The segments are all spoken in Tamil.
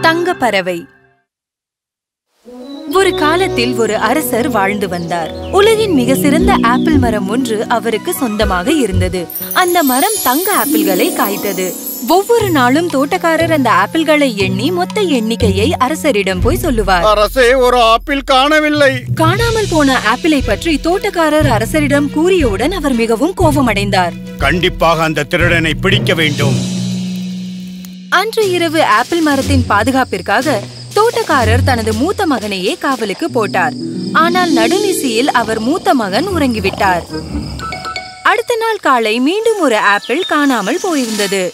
தங்கப்பறவை. ஒரு காலத்தில் ஒரு அரசர் வாழ்ந்து வந்தார். உலகின் மிக சிறந்த ஆப்பிள் மரம் ஒன்று அவருக்கு சொந்தமாக இருந்தது. அந்த மரம் தங்க ஆப்பிள்களை காய்த்தது. ஒவ்வொரு நாளும் தோட்டக்காரர் அந்த ஆப்பிள்களை எண்ணி மொத்த எண்ணிக்கையை அரசரிடம் போய் சொல்லுவார். அரசே, ஒரு ஆப்பிள் காணவில்லை. காணாமல் போன ஆப்பிளை பற்றி தோட்டக்காரர் அரசரிடம் கூறியவுடன் அவர் மிகவும் கோபமடைந்தார். கண்டிப்பாக அந்த திருடனை பிடிக்க வேண்டும். அன்று இரவு ஆப்பிள் மரத்தின் பாதுகாப்பிற்காக தோட்டக்காரர் தனது மூத்த மகனையே காவலுக்கு போட்டார். ஆனால் நடுநிசியில் அவர் மூத்த மகன் உறங்கிவிட்டார். அடுத்த நாள் காலை மீண்டும் ஒரு ஆப்பிள் காணாமல் போயிருந்தது.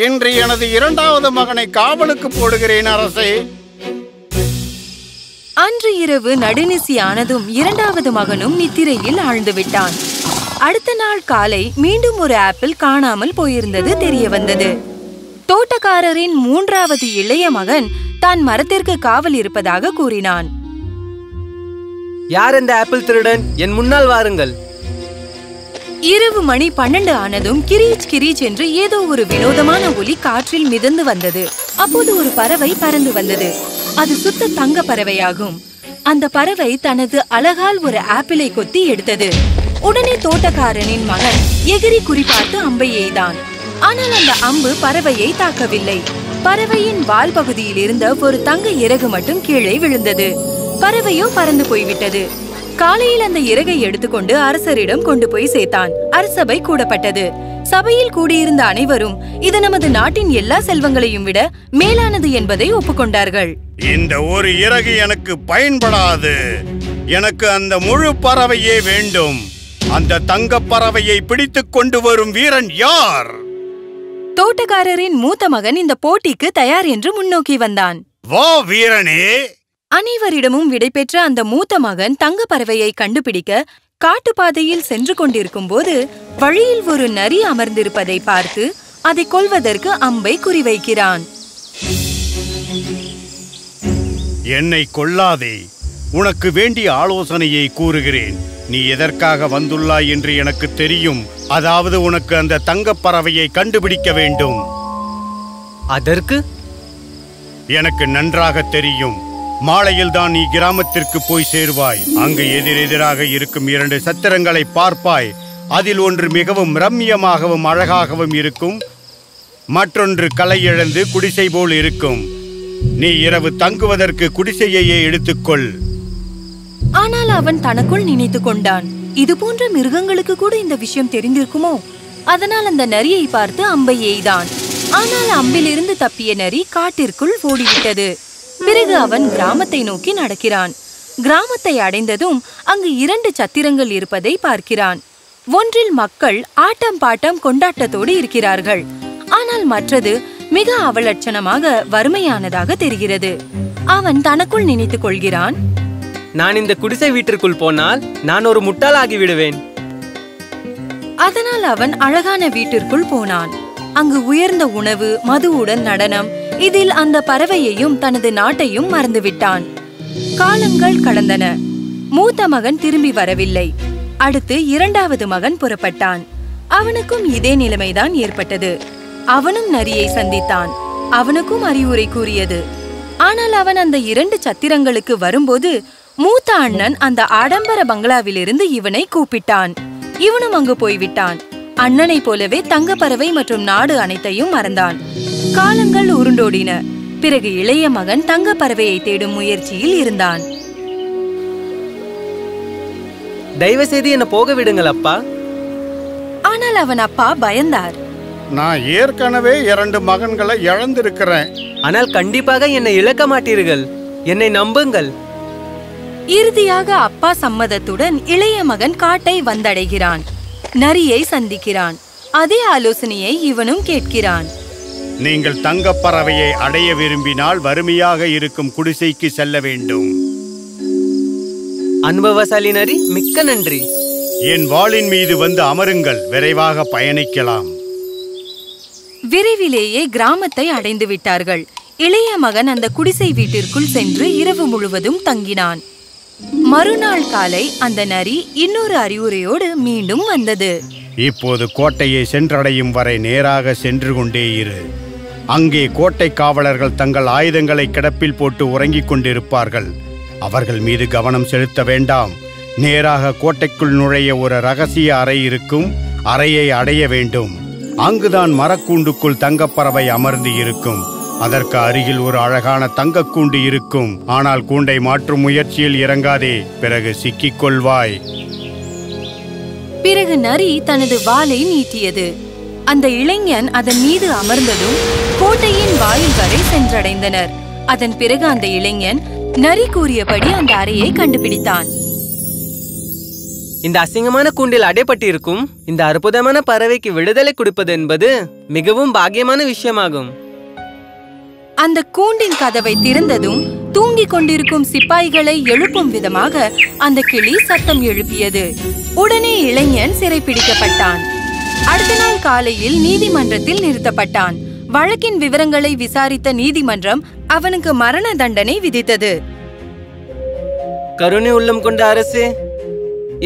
இன்று எனது இரண்டாவது மகனை காவலுக்கு போடுகிறேன் அரசே. அன்று இரவு நடுநிசி ஆனதும் இரண்டாவது மகனும் நித்திரையில் ஆழ்ந்து விட்டான். அடுத்த நாள் காலை மீண்டும் ஒரு ஆப்பிள் காணாமல் போயிருந்தது தெரிய வந்தது. தோட்டக்காரரின் மூன்றாவது இளைய மகன் தான் மரத்திற்கு காவல் இருப்பதாக கூறினான். யார் இந்த ஆப்பிள் திருடன்? என் முன்னால் வாருங்கள். இரவு மணி 12 ஆனதும் கிரீச் கிரீச் என்று ஏதோ ஒரு வினோதமான ஒலி காற்றில் மிதந்து வந்தது. அப்போது ஒரு பறவை பறந்து வந்தது. அது சுத்த தங்க பறவையாகும். அந்த பறவை தனது அலகால் ஒரு ஆப்பிளை கொத்தி எடுத்தது. உடனே தோட்டக்காரனின் மகன் எகிரி குறிப்பார்த்து அம்பை எய்தான். ஆனால் அந்த அம்பு பறவையை தாக்கவில்லை. பறவையின் வால் பகுதியில் இருந்த ஒரு தங்க இறகு மட்டும் கீழே விழுந்தது. பறவையோ பறந்து போய்விட்டது. காலையில் அந்த இறகை எடுத்துக்கொண்டு அரசரிடம் கொண்டு போய் சேர்த்தான். அரசபை கூடப்பட்டது. சபையில் கூடியிருந்த அனைவரும் இது நமது நாட்டின் எல்லா செல்வங்களையும் விட மேலானது என்பதை ஒப்புக்கொண்டார்கள். இந்த ஒரு இறகு எனக்கு பயன்படாது. எனக்கு அந்த முழு பறவையே வேண்டும். அந்த தங்க பறவையை பிடித்துக் கொண்டு வரும் வீரன் யார்? தோட்டக்காரரின் மூத்த மகன் இந்த போட்டிக்கு தயார் என்று முன்னோக்கி வந்தான். வா வீரனே! அனைவரிடமும் விடைபெற்ற அந்த மூத்த மகன் தங்க பறவையை கண்டுபிடிக்க காட்டுப்பாதையில் சென்று கொண்டிருக்கும் போது வழியில் ஒரு நரி அமர்ந்திருப்பதை பார்த்து அதை கொல்வதற்கு அம்பை குறிவைக்கிறான். என்னை கொல்லாதே. உனக்கு வேண்டிய ஆலோசனையை கூறுகிறேன். நீ எதற்காக வந்துள்ளாய் என்று எனக்கு தெரியும். அதாவது உனக்கு அந்த தங்கப் பறவையை கண்டுபிடிக்க வேண்டும். அதற்கு? எனக்கு நன்றாக தெரியும். மாலையில் தான் நீ கிராமத்திற்கு போய் சேருவாய். அங்கு எதிரெதிராக இருக்கும் 2 சத்திரங்களை பார்ப்பாய். அதில் ஒன்று மிகவும் ரம்மியமாகவும் அழகாகவும் இருக்கும். மற்றொன்று களை இழந்து குடிசை போல் இருக்கும். நீ இரவு தங்குவதற்கு குடிசையையே எடுத்துக்கொள். ஆனால் அவன் தனக்குள் நினைத்து கொண்டான், இது போன்ற மிருகங்களுக்கு கூட இந்த விஷயம் தெரிந்திருக்குமோ? அதனால் அந்த நரியை பார்த்து அம்பை எய்தான். ஆனால் அம்பிலிருந்து தப்பிய நரி காட்டிற்குள் ஓடிவிட்டது. பிறகு அவன் கிராமத்தை நோக்கி நடக்கிறான். கிராமத்தை அடைந்ததும் அங்கு 2 சத்திரங்கள் இருப்பதை பார்க்கிறான். ஒன்றில் மக்கள் ஆட்டம் பாட்டம் கொண்டாட்டத்தோடு இருக்கிறார்கள். ஆனால் மற்றது மிக அவலட்சணமாக வறுமையானதாக தெரிகிறது. அவன் தனக்குள் நினைத்துக் கொள்கிறான், நான் இந்த குடிசை வீட்டிற்குள் போனால் நான் ஒரு முட்டாளாகி விடுவேன். அதனால் அவன் அழகான வீட்டிற்குள் போனான். அங்கு உயர்ந்த உணவு, மதுவுடன் நடனம், இதில் அந்த பறவையையும் தனது நாட்டையும் மறந்துவிட்டான். காலங்கள் கடந்தன. மூத்த மகன் திரும்பி வரவில்லை. அடுத்து இரண்டாவது மகன் புறப்பட்டான். அவனுக்கும் இதே நிலைமைதான் ஏற்பட்டது. அவனும் நரியை சந்தித்தான். அவனுக்கும் அறிவுரை கூறியது. ஆனால் அவன் அந்த 2 சத்திரங்களுக்கு வரும்போது மூத்த அண்ணன் அந்த ஆடம்பர பங்களாவிலிருந்து இவனை கூப்பிட்டான். இவனும் அங்கு போய்விட்டான். அண்ணனை போலவே தங்கப்பறவை மற்றும் நாடு அனைத்தையும் மறந்தான். காலங்கள் உருண்டோடின. பிறகு இளைய மகன் தங்கப்பறவையை தேடும் முயற்சியில் இருந்தான். தயவு செய்து என்ன போக விடுங்கள் அப்பா. ஆனால் அவன் அப்பா பயந்தார். நான் ஏற்கனவே 2 மகன்களை இழந்திருக்கிறேன். ஆனால் கண்டிப்பாக என்னை இழக்க மாட்டீர்கள். என்னை நம்புங்கள். இறுதியாக அப்பா சம்மதத்துடன் இளைய மகன் காட்டை வந்தடைகிறான். நரியை சந்திக்கிறான். அதே ஆலோசனையை இவனும் கேட்கிறான். நீங்கள் தங்கப் பறவையை அடைய விரும்பினால் வறுமையாக இருக்கும் குடிசைக்கு செல்ல வேண்டும். அனுபவசாலி நரி, மிக்க நன்றி. என் வாளின் மீது வந்து அமருங்கள். விரைவாக பயணிக்கலாம். விரைவிலேயே கிராமத்தை அடைந்து விட்டார்கள். இளைய மகன் அந்த குடிசை வீட்டிற்குள் சென்று இரவு முழுவதும் தங்கினான். மறுநாள் காலை அந்த நரி இன்னொரு அறிவுரையோடு மீண்டும் வந்தது. இப்போது கோட்டையை சென்றடையும் வரை நேராக சென்று கொண்டே இரு. அங்கே கோட்டை காவலர்கள் தங்கள் ஆயுதங்களை கிடப்பில் போட்டு உறங்கிக் கொண்டிருப்பார்கள். அவர்கள் மீது கவனம் செலுத்த வேண்டாம். நேராக கோட்டைக்குள் நுழைய ஒரு ரகசிய அறை இருக்கும். அறையை அடைய வேண்டும். அங்குதான் மரக்கூண்டுக்குள் தங்கப்பறவை அமர்ந்து இருக்கும். அதற்கு அருகில் ஒரு அழகான தங்கக்கூண்டு இருக்கும். ஆனால் கூண்டை மாற்றும் முயற்சியில் இறங்காதே, பிறகு சிக்கிக் கொள்வாய். பிறகு நரி தனது வாளை நீட்டியது. அந்த இளைஞன் அதன் மீது அமர்ந்ததும் கோட்டையின் வாயில் வரை சென்றடைந்தனர். அதன் பிறகு அந்த இளைஞன் நரி கூறியபடி அந்த அறையை கண்டுபிடித்தான். இந்த அசிங்கமான கூண்டில் அடைப்பட்டிருக்கும் இந்த அற்புதமான பறவைக்கு விடுதலை கொடுப்பது என்பது மிகவும் பாக்கியமான விஷயமாகும். அந்த கூண்டின் கதவை திறந்ததும் தூங்கிக் கொண்டிருக்கும் சிப்பாய்களை எழுப்பும் விதமாக அந்த கிளி சத்தம் எழுப்பியது. உடனே இளைஞன் சிறைப்பிடிக்கப்பட்டான். அடுத்த நாள் காலையில் நீதிமன்றத்தில் நிறுத்தப்பட்டான். வழக்கின் விவரங்களை விசாரித்த நீதிமன்றம் அவனுக்கு மரண தண்டனை விதித்தது. கருணை உள்ளம் கொண்ட அரசே,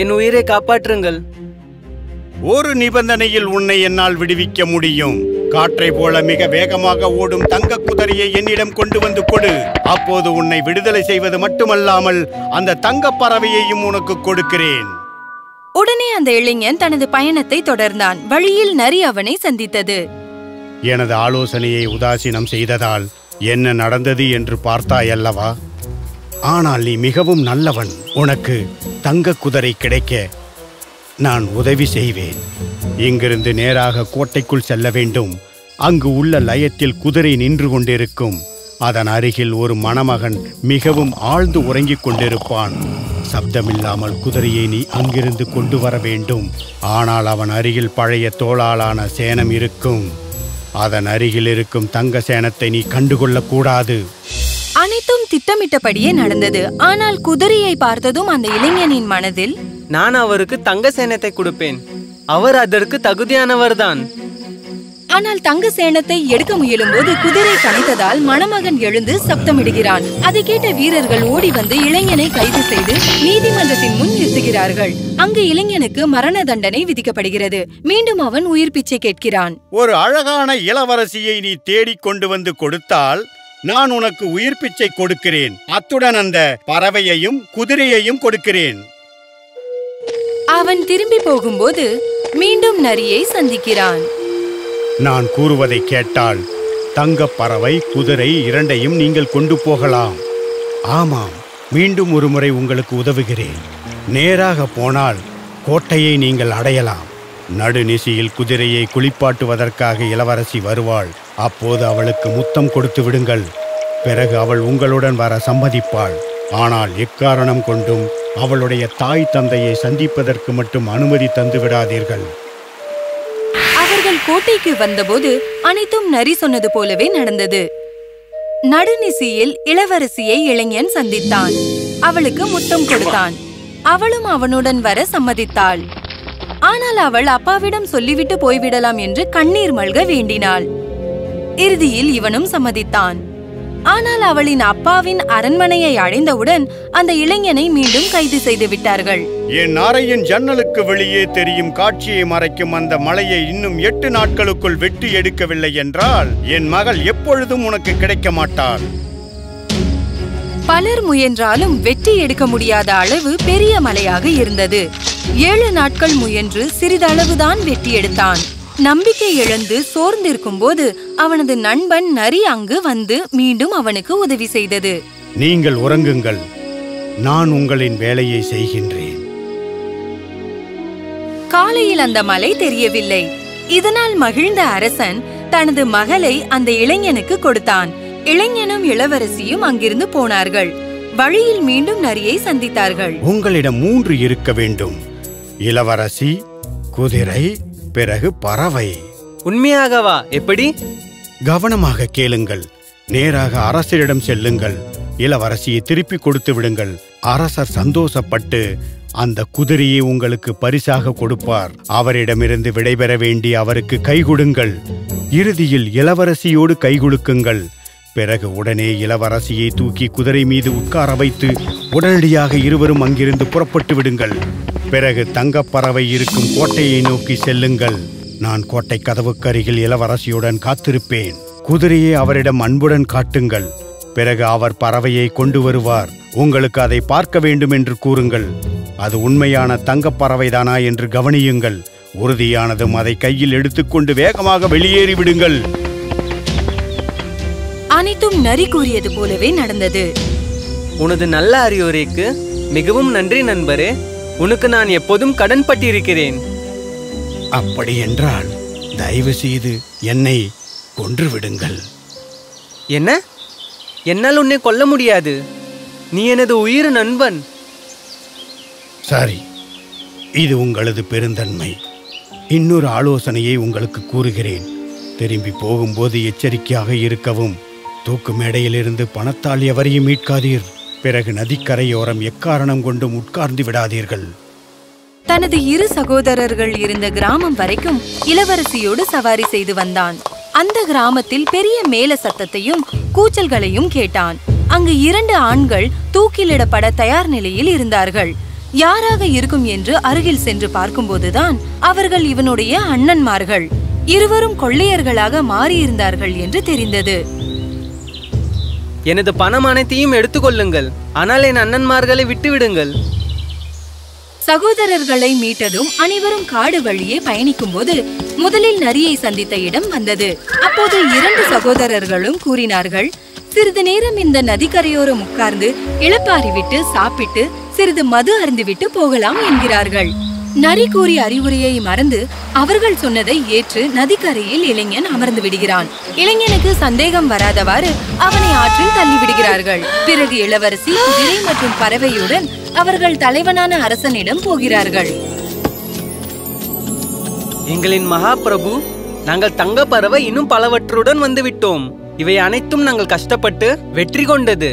என் உயிரை காப்பாற்றுங்கள். ஒரு நிபந்தனையில் உன்னை என்னால் விடுவிக்க முடியும். காற்றை போல மிக வேகமாக ஓடும் தங்க குதிரையை என்னிடம் கொண்டு வந்து கொடு. அப்போது உன்னை விடுதலை செய்வது மட்டுமல்லாமல் அந்த தங்க பறவையையும் உனக்கு கொடுக்கிறேன். உடனே அந்த இளைஞன் தனது பயணத்தை தொடர்ந்தான். வழியில் நரி அவனை சந்தித்தது. எனது ஆலோசனையை உதாசீனம் செய்ததால் என்ன நடந்தது என்று பார்த்தாயல்லவா? ஆனால் நீ மிகவும் நல்லவன். உனக்கு தங்க குதிரை கிடைக்க நான் உதவி செய்வேன். இங்கிருந்து நேராக கோட்டைக்குள் செல்ல வேண்டும். அங்கு உள்ள லயத்தில் குதிரை நின்று கொண்டிருக்கும். அதன் அருகில் ஒரு மணமகன் மிகவும் ஆழ்ந்து உறங்கிக் கொண்டிருப்பான். சப்தமில்லாமல் குதிரையை நீ அங்கிருந்து கொண்டு வர வேண்டும். ஆனால் அவன் அருகில் பழைய தோளாலான சேனம் இருக்கும். அதன் அருகில் இருக்கும் தங்க சேனத்தை நீ கண்டுகொள்ளக்கூடாது. அனைத்தும் திட்டமிட்டபடியே நடந்தது. ஆனால் குதிரையை பார்த்ததும் அந்த இளைஞனின் மனதில், நான் அவருக்கு தங்க சேனத்தை கொடுப்பேன். அவர் அதற்கு தகுதியானவர்தான். ஆனால் தங்க சேனத்தை எடுக்க முயலும் போது குதிரை கனைத்ததால் மணமகன் எழுந்து சப்தமிடுகிறான். அதை கேட்ட வீரர்கள் ஓடி வந்து இளைஞனை கைது செய்து நீதிமன்றத்தின் முன் நிறுத்துகிறார்கள். அங்கு இளைஞனுக்கு மரண தண்டனை விதிக்கப்படுகிறது. மீண்டும் அவன் உயிர் பிச்சை கேட்கிறான். ஒரு அழகான இளவரசியை நீ தேடிக் கொண்டு வந்து கொடுத்தால் நான் உனக்கு உயிர் பிச்சை கொடுக்கிறேன். அத்துடன் அந்த பறவையையும் குதிரையையும் கொடுக்கிறேன். அவன் திரும்பி போகும்போது மீண்டும் நரியை சந்திக்கிறான். நான் கூறுவதை கேட்டால் தங்கப் பறவை, குதிரை இரண்டையும் நீங்கள் கொண்டு போகலாம். ஆமாம், மீண்டும் ஒரு முறை உங்களுக்கு உதவுகிறேன். நேராக போனால் கோட்டையை நீங்கள் அடையலாம். நடுநிசியில் குதிரையை குளிப்பாட்டுவதற்காக இளவரசி வருவாள். அப்போது அவளுக்கு முத்தம் கொடுத்து விடுங்கள். பிறகு அவள் உங்களுடன் வர சம்மதிப்பாள். ஆனால் எக்காரணம் கொண்டும் அவளுடைய தாய் தந்தையை சந்திப்பதற்கு மட்டும் அனுமதி தந்து விடாதீர்கள். அவர்கள் கோட்டைக்கு வந்தபோது அனைத்தும் நரி சொன்னது போலவே நடந்தது. நடுநிசியில் இளவரசியை இளைஞன் சந்தித்தான். அவளுக்கு முத்தம் கொடுத்தான். அவளும் அவனுடன் வர சம்மதித்தாள். ஆனால் அவள் அப்பாவிடம் சொல்லிவிட்டு போய்விடலாம் என்று கண்ணீர் மல்க வேண்டினாள். இறுதியில் இவனும் சம்மதித்தான். ஆனால் அவளின் அப்பாவின் அரண்மனையை அடைந்தவுடன் அந்த இளைஞனை மீண்டும் கைது செய்து விட்டார்கள். என் அறையின் ஜன்னலுக்கு வெளியே தெரியும் காட்சியை மறைக்கும் அந்த மலையை இன்னும் 8 நாட்களுக்குள் வெட்டி எடுக்கவில்லை என்றால் என் மகள் எப்பொழுதும் உனக்கு கிடைக்க மாட்டாள். பலர் முயன்றாலும் வெட்டி எடுக்க முடியாத அளவு பெரிய மலையாக இருந்தது. 7 நாட்கள் முயன்று சிறிதளவுதான் வெட்டி எடுத்தான். நம்பிக்கை இழந்து சோர்ந்திருக்கும் போது அவனது நண்பன் நரி அங்கு வந்து மீண்டும் அவனுக்கு உதவி செய்தது. நீங்கள் உறங்குங்கள், நான் உங்களின் வேலையை செய்கின்றேன். காலையில் அந்த மலை தெரியவில்லை. இதனால் மகிழ்ந்த அரசன் தனது மகளை அந்த இளைஞனுக்கு கொடுத்தான். இளைஞனும் இளவரசியும் அங்கிருந்து போனார்கள். வழியில் மீண்டும் நரியை சந்தித்தார்கள். உங்களிடம் 3 இருக்க வேண்டும். இளவரசி, குதிரை, பிறகு பறவை. உண்மையாகவா? எப்படி? கவனமாக கேளுங்கள். நேராக அரசரிடம் செல்லுங்கள். இளவரசியை திருப்பி கொடுத்து விடுங்கள். அரசர் சந்தோஷப்பட்டு அந்த குதிரையை உங்களுக்கு பரிசாக கொடுப்பார். அவரிடமிருந்து விடைபெற வேண்டி அவருக்கு கைகொடுங்கள். இறுதியில் இளவரசியோடு கைகுலுக்குங்கள். பிறகு உடனே இளவரசியை தூக்கி குதிரை மீது உட்கார வைத்து உடனடியாக இருவரும் அங்கிருந்து புறப்பட்டு விடுங்கள். பிறகு தங்கப்பறவை இருக்கும் கோட்டையை நோக்கி செல்லுங்கள். நான் கோட்டை கதவுக்கருகில் இளவரசியுடன் காத்திருப்பேன். குதிரையை அவரிடம் அன்புடன் காட்டுங்கள். பிறகு அவர் பறவையை கொண்டு வருவார். உங்களுக்கு அதை பார்க்க வேண்டும் என்று கூறுங்கள். அது உண்மையான தங்கப்பறவைதானா என்று கவனியுங்கள். உறுதியானதும் அதை கையில் எடுத்துக்கொண்டு வேகமாக வெளியேறிவிடுங்கள். அனைத்தும் நரி கூறியது போலவே நடந்தது. உனது நல்ல அறிவுரைக்கு மிகவும் நன்றி நண்பரே. உனக்கு நான் எப்போதும் கடன்பட்டிருக்கிறேன். அப்படி என்றால் தயவு செய்து என்னை கொன்று விடுங்கள். என்ன? என்னால் உன்னை கொல்ல முடியாது. நீ எனது உயிர் நண்பன். சரி, இது உங்களது பெருந்தன்மை. இன்னொரு ஆலோசனையை உங்களுக்கு கூறுகிறேன். திரும்பி போகும்போது எச்சரிக்கையாக இருக்கவும். தூக்கு மேடையிலிருந்து பணத்தால் எவரையும் மீட்காதீர். பிறகு நதிக்கரையோரம் எக்காரணம் கொண்டும் உட்கார்ந்து விடாதீர்கள். தனது இரு சகோதரர்கள் இருந்த கிராமம் வரைக்கும் இளவரசியோடு சவாரி செய்து வந்தான். அந்த கிராமத்தில் பெரிய மேல சத்தத்தையும் கூச்சல்களையும் கேட்டான். அங்கு 2 ஆண்கள் தூக்கிலிடப்பட தயார் நிலையில் இருந்தார்கள். யாராக இருக்கும் என்று அருகில் சென்று பார்க்கும்போதுதான் அவர்கள் இவனுடைய அண்ணன்மார்கள். இருவரும் கொள்ளையர்களாக மாறியிருந்தார்கள் என்று தெரிந்தது. எனது பணம் அனைத்தையும் எடுத்துக்கொள்ளுங்கள். ஆனால் என் அண்ணன்மார்களை விட்டுவிடுங்கள். சகோதரர்களை மீட்டதும் அனைவரும் காடு வழியே பயணிக்கும் போது முதலில் நரியை சந்தித்த இடம் வந்தது. அப்போது 2 சகோதரர்களும் கூறினார்கள், சிறிது நேரம் இந்த நதிக்கரையோரம் உட்கார்ந்து இளப்பாரி விட்டு சாப்பிட்டு சிறிது மது அருந்துவிட்டு போகலாம் என்கிறார்கள். நரி கூறிய அறிவுரையை மறந்து அவர்கள் சொன்னதை ஏற்று நதிக்கரையில் இளைஞன் அமர்ந்து விடுகிறான். இளைஞனுக்கு சந்தேகம் வராதவாறு அவனை ஆற்றில் தள்ளிவிடுகிறார்கள். பிறகு இளவரசி குதிரை மற்றும் பறவையுடன் அவர்கள் தலைவனான அரசனிடம் போகிறார்கள். எங்களின் மகாபிரபு, நாங்கள் தங்க பறவை இன்னும் பலவற்றுடன் வந்துவிட்டோம். இவை அனைத்தும் நாங்கள் கஷ்டப்பட்டு வெற்றி கொண்டது.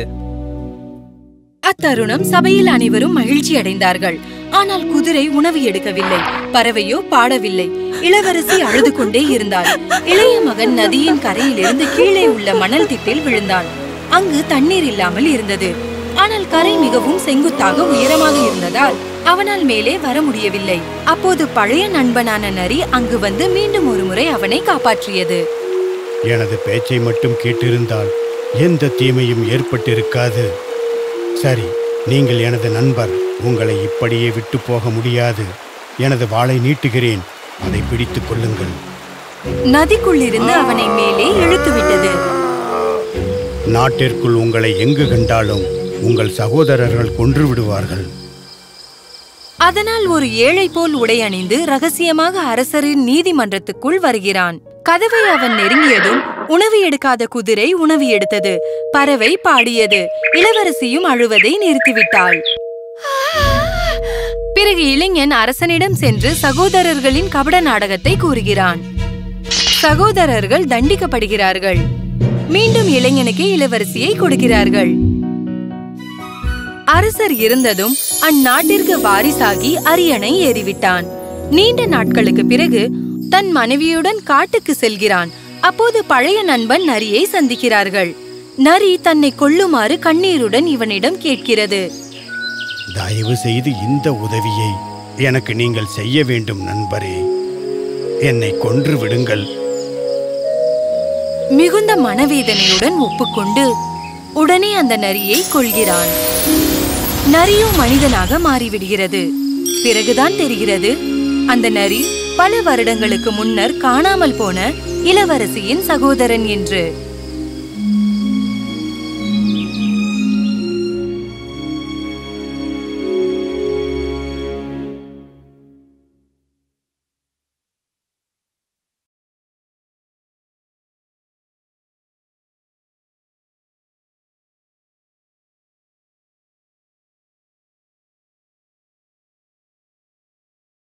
அத்தருணம் சபையில் அனைவரும் மகிழ்ச்சி அடைந்தார்கள். ஆனால் குதிரை உணவு எடுக்கவில்லை, பறவையோ பாடவில்லை. இளவரசி அழுது கொண்டே இருந்தாள். இளைய மகன் நதியின் கரையிலிருந்து கீழே உள்ள மணல் திட்டில் விழுந்தான். அங்கு தண்ணீர் இல்லாமல் இருந்தது. ஆனால் கரை மிகவும் செங்குத்தாக உயரமாக இருந்ததால் அவனால் மேலே வர முடியவில்லை. அப்போது பழைய நண்பனான நரி அங்கு வந்து மீண்டும் ஒரு முறை அவனை காப்பாற்றியது. எனது பேச்சை மட்டும் கேட்டிருந்தால் எந்த தீமையும் ஏற்பட்டிருக்காது. சரி, நீங்கள் எனது நண்பர். உங்களை இப்படியே விட்டு போக முடியாது. எனது வாளை நீட்டுகிறேன், அதை பிடித்துக் கொள்ளுங்கள். நதிக்குள்ளிருந்து அவனை மேலே இழுத்துவிட்டது. நாட்டிற்குள் உங்களை எங்கு கண்டாலும் உங்கள் சகோதரர்கள் கொன்று விடுவார்கள். அதனால் ஒரு ஏழை போல் உடை அணிந்து ரகசியமாக அரசரின் நீதிமன்றத்துக்குள் வருகிறான். கதவை அவன் நெருங்கியதும் உணவு எடுக்காத குதிரை உணவு எடுத்தது, பறவை பாடியது, இளவரசியும் அழுவதை நிறுத்திவிட்டாள். பிறகு இளைஞன் அரசனிடம் சென்று சகோதரர்களின் கபட நாடகத்தை கூறுகிறான். சகோதரர்கள் தண்டிக்கப்படுகிறார்கள். மீண்டும் இளைஞனுக்கு இளவரசியை கொடுக்கிறார்கள். அரசர் இருந்ததும் அந்நாட்டிற்கு வாரிசாகி அரியணை ஏறிவிட்டான். நீண்ட நாட்களுக்கு பிறகு தன் மனைவியுடன் காட்டுக்கு செல்கிறான். அப்போது பழைய நண்பன் நரியை சந்திக்கிறார்கள். நரி தன்னை கொல்லுமாறு கண்ணீருடன் இவனிடம் கேட்கிறது. தயவு செய்து இந்த உதவியை எனக்கு நீங்கள் செய்ய வேண்டும் நண்பரே. என்னை கொன்று விடுங்கள். மிகுந்த மனவேதனையுடன் ஒப்புக்கொண்டு உடனே அந்த நரியை கொல்கிறான். நரியோ மனிதனாக மாறிவிடுகிறது. பிறகுதான் தெரிகிறது, அந்த நரி பல வருடங்களுக்கு முன்னர் காணாமல் போன இளவரசியின் சகோதரன் என்று.